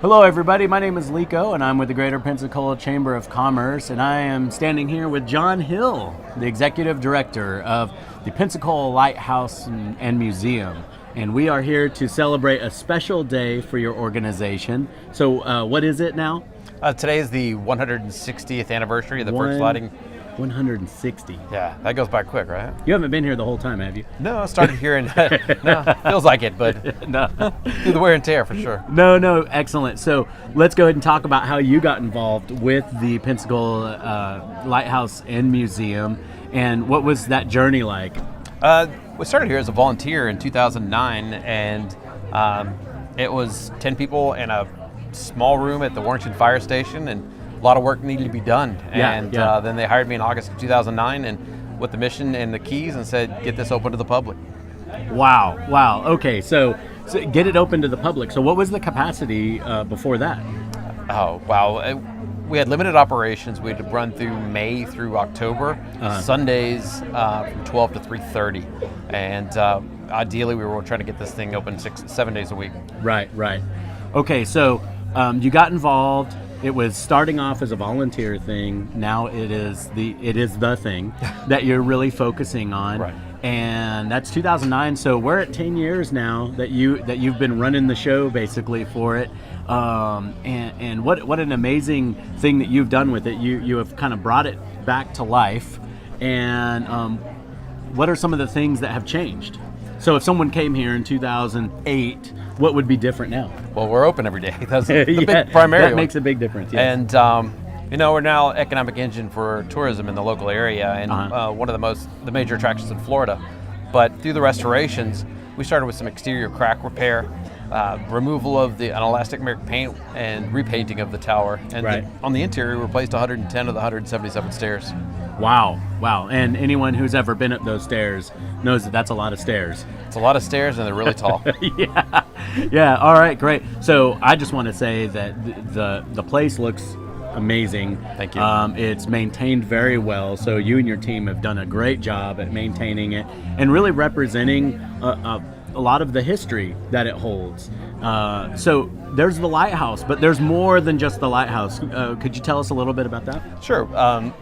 Hello, everybody. My name is Lico, and I'm with the Greater Pensacola Chamber of Commerce, and I am standing here with John Hill, the Executive Director of the Pensacola Lighthouse and Museum. And we are here to celebrate a special day for your organization. So, what is it now? Today is the 160th anniversary of the first lighting. 160. Yeah, that goes by quick, right? You haven't been here the whole time, have you? No, I started here and no, feels like it, but No. through the wear and tear for sure. No, excellent. So let's go ahead and talk about how you got involved with the Pensacola Lighthouse and Museum, and what was that journey like? We started here as a volunteer in 2009, and it was 10 people in a small room at the Warrington Fire Station, and a lot of work needed to be done. And then they hired me in August of 2009 and with the mission and the keys and said, get this open to the public. Wow. Okay, so get it open to the public. So what was the capacity before that? Oh, wow. We had limited operations. We had to run through May through October, Sundays from 12 to 3:30. And ideally, we were trying to get this thing open 7 days a week. Right. Okay, so you got involved. It was starting off as a volunteer thing. Now it is the thing that you're really focusing on. Right. And that's 2009. So we're at 10 years now that you've been running the show basically for it. And what an amazing thing that you've done with it. You have kind of brought it back to life. And what are some of the things that have changed? So if someone came here in 2008, what would be different now? Well, we're open every day. That's the big primary that one. makes a big difference. Yes. And we're now an economic engine for tourism in the local area, and one of the major attractions in Florida. But through the restorations, we started with some exterior crack repair, removal of an elastomeric paint, and repainting of the tower. And on the interior, we replaced 110 of the 177 stairs. Wow. And anyone who's ever been up those stairs knows that that's a lot of stairs. It's a lot of stairs, and they're really tall. Yeah. All right, great. So I just want to say that the place looks amazing. Thank you. It's maintained very well. So you and your team have done a great job at maintaining it and really representing a lot of the history that it holds. So there's the lighthouse, but there's more than just the lighthouse. Could you tell us a little bit about that? Sure.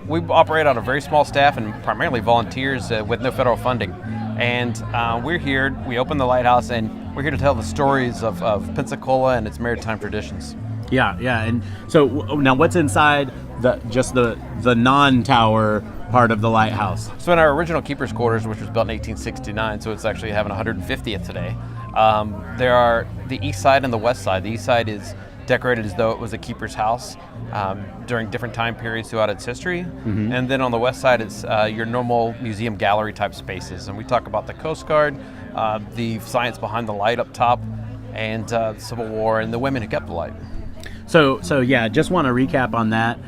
We operate on a very small staff and primarily volunteers with no federal funding. And we're here, we open the lighthouse, and we're here to tell the stories of Pensacola and its maritime traditions. Yeah. And so now what's inside the non-tower part of the lighthouse? So in our original keeper's quarters, which was built in 1869, so it's actually having 150th today, there are the east side and the west side. The east side is decorated as though it was a keeper's house during different time periods throughout its history. And then on the west side, it's your normal museum gallery type spaces. And we talk about the Coast Guard, the science behind the light up top, and Civil War, and the women who kept the light. So yeah, just want to recap on that.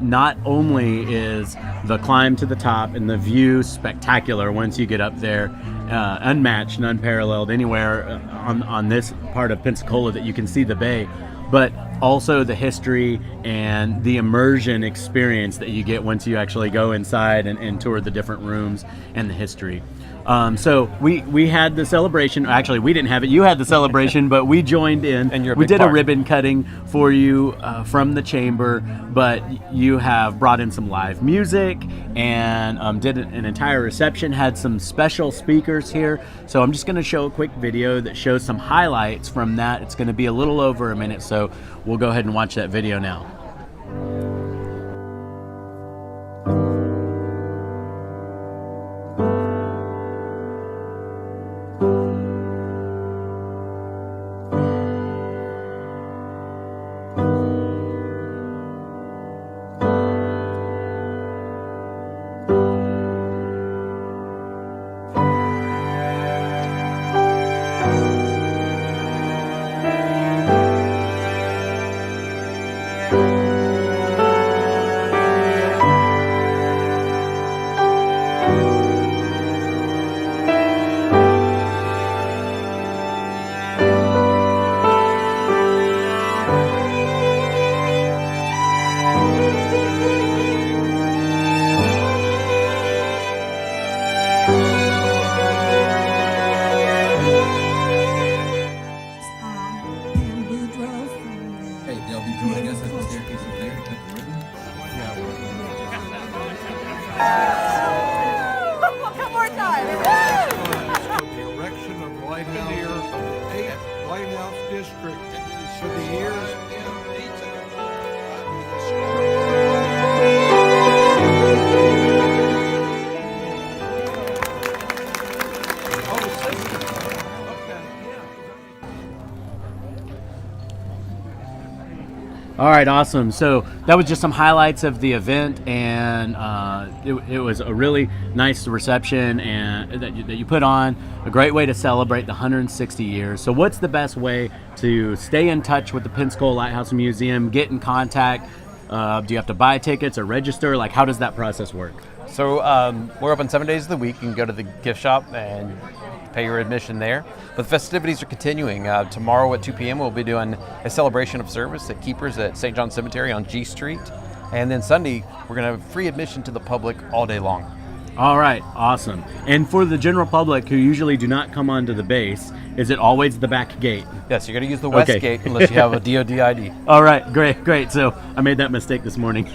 Not only is the climb to the top and the view spectacular once you get up there, unmatched and unparalleled anywhere on this part of Pensacola that you can see the bay, but also the history and the immersion experience that you get once you actually go inside and tour the different rooms and the history. So we had the celebration. Actually, we didn't have it. You had the celebration, but we joined in. And we did a ribbon cutting for you from the chamber, but you have brought in some live music and did an entire reception, had some special speakers here. So I'm just going to show a quick video that shows some highlights from that. It's going to be a little over a minute, so we'll go ahead and watch that video now. One more time. The erection of lighthouses of the 8th Lighthouse District for the years All right, awesome. So that was just some highlights of the event, and it was a really nice reception and that you put on. A great way to celebrate the 160 years. So what's the best way to stay in touch with the Pensacola Lighthouse and Museum, get in contact? Do you have to buy tickets or register? Like, how does that process work? So we're open 7 days of the week. You can go to the gift shop and pay your admission there. But the festivities are continuing. Tomorrow at 2 p.m. we'll be doing a celebration of service at Keepers at St. John Cemetery on G Street. And then Sunday, we're going to have free admission to the public all day long. All right, awesome. And for the general public who usually do not come onto the base, is it always the back gate? Yes, you're going to use the west Okay. gate unless you have a DOD ID. All right, great. So I made that mistake this morning.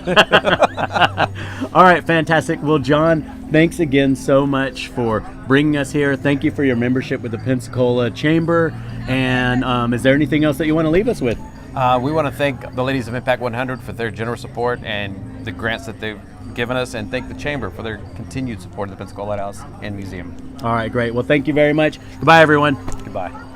All right, fantastic. Well, John, thanks again so much for bringing us here. Thank you for your membership with the Pensacola Chamber. And is there anything else that you want to leave us with? We want to thank the Ladies of Impact 100 for their generous support and the grants that they've given us, and thank the Chamber for their continued support of the Pensacola Lighthouse and Museum. All right, great. Well, thank you very much. Goodbye, everyone. Goodbye.